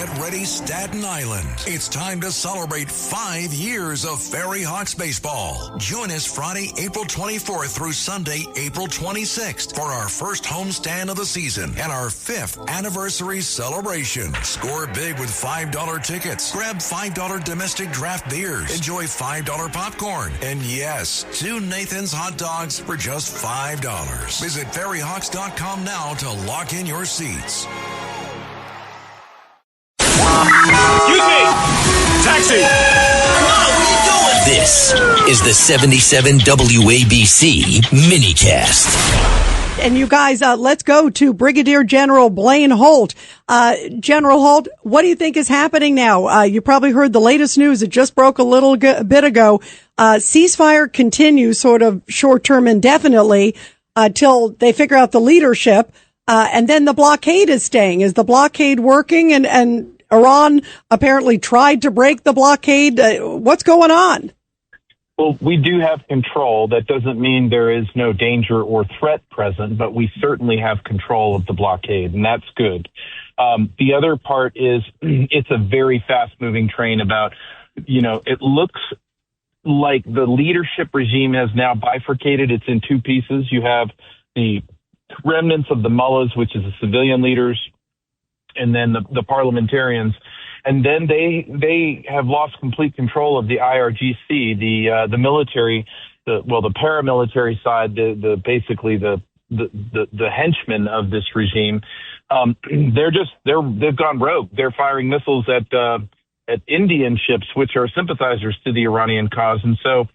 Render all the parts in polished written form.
Get ready, Staten Island. It's time to celebrate 5 years of Ferry Hawks baseball. Join us Friday, April 24th through Sunday, April 26th for our first homestand of the season and our 5th anniversary celebration. Score big with $5 tickets. Grab $5 domestic draft beers. Enjoy $5 popcorn. And yes, 2 Nathan's hot dogs for just $5. Visit ferryhawks.com now to lock in your seats. Excuse me! Taxi! Come on, what are you doing? This is the 77 WABC minicast. And you guys, let's go to Brigadier General Blaine Holt. General Holt, what do you think is happening now? You probably heard the latest news. It just broke a little bit ago. Ceasefire continues sort of short-term indefinitely till they figure out the leadership. And then the blockade is staying. Is the blockade working? And Iran apparently tried to break the blockade. What's going on? Well, we do have control. That doesn't mean there is no danger or threat present, but we certainly have control of the blockade, and that's good. The other part is it's a very fast-moving train about, it looks like the leadership regime has now bifurcated. It's in 2 pieces. You have the remnants of the mullahs, which is the civilian leaders, and then the parliamentarians. And then they have lost complete control of the IRGC, the military, the paramilitary side, basically the henchmen of this regime. They've gone rogue. They're firing missiles at Indian ships, which are sympathizers to the Iranian cause. And so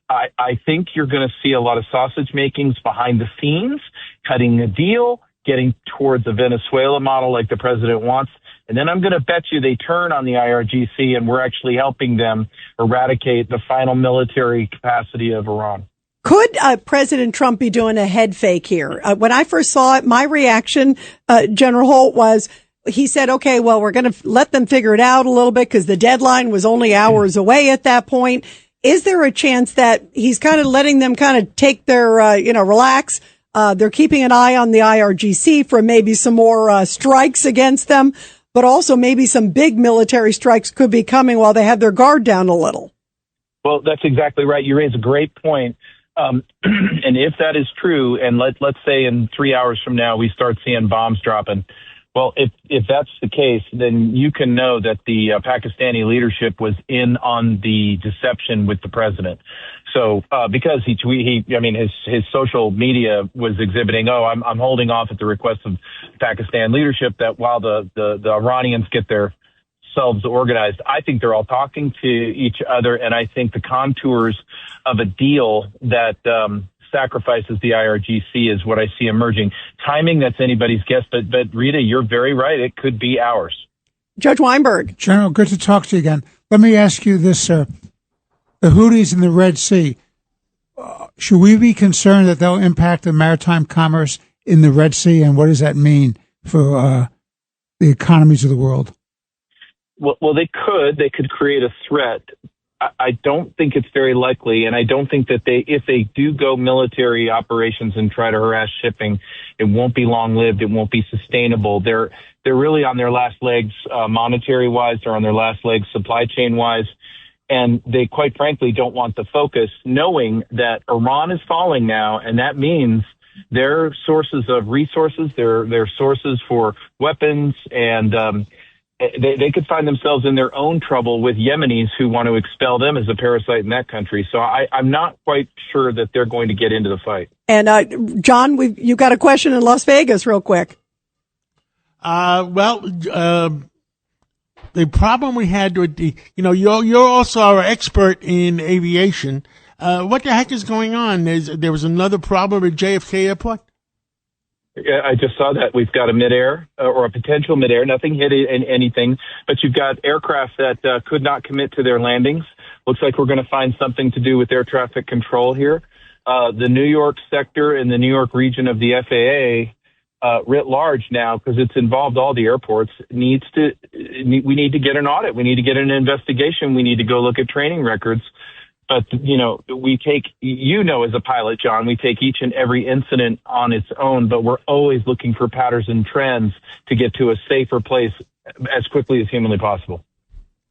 I think you're going to see a lot of sausage makings behind the scenes, cutting a deal, getting towards a Venezuela model like the president wants. And then I'm going to bet you they turn on the IRGC and we're actually helping them eradicate the final military capacity of Iran. Could President Trump be doing a head fake here? When I first saw it, my reaction, General Holt, was he said, okay, well, we're going to let them figure it out a little bit because the deadline was only hours away at that point. Is there a chance that he's kind of letting them kind of take their, relax? They're keeping an eye on the IRGC for maybe some more strikes against them, but also maybe some big military strikes could be coming while they have their guard down a little. Well, that's exactly right. You raise a great point. And if that is true, and let's say in 3 hours from now we start seeing bombs dropping, well, if that's the case, then you can know that the Pakistani leadership was in on the deception with the president. So because his social media was exhibiting, I'm holding off at the request of Pakistan leadership, that while the Iranians get themselves organized, I think they're all talking to each other, and I think the contours of a deal that sacrifices the IRGC is what I see emerging. Timing, that's anybody's guess, but Rita, you're very right. It could be hours. Judge Weinberg. General, good to talk to you again. Let me ask you this, sir. The Houthis in the Red Sea, should we be concerned that they'll impact the maritime commerce in the Red Sea, and what does that mean for the economies of the world? Well, they could create a threat. I don't think it's very likely, and I don't think that if they do go military operations and try to harass shipping, it won't be long-lived. It won't be sustainable. They're really on their last legs, monetary-wise. They're on their last legs, supply chain-wise, and they, quite frankly, don't want the focus, knowing that Iran is falling now, and that means their sources of resources, their sources for weapons, and they could find themselves in their own trouble with Yemenis who want to expel them as a parasite in that country. So I'm not quite sure that they're going to get into the fight. And John, you got a question in Las Vegas real quick. The problem we had with you're also our expert in aviation. What the heck is going on? There was another problem at JFK Airport? Yeah, I just saw that. We've got a midair or a potential midair. Nothing hit anything, but you've got aircraft that could not commit to their landings. Looks like we're going to find something to do with air traffic control here. The New York sector and the New York region of the FAA writ large now, because it's involved all the airports, we need to get an audit. We need to get an investigation. We need to go look at training records. But, we take, as a pilot, John, we take each and every incident on its own, but we're always looking for patterns and trends to get to a safer place as quickly as humanly possible.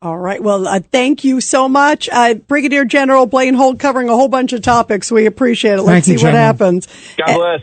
All right. Well, thank you so much. Brigadier General Blaine Holt covering a whole bunch of topics. We appreciate it. Let's see what happens. God bless.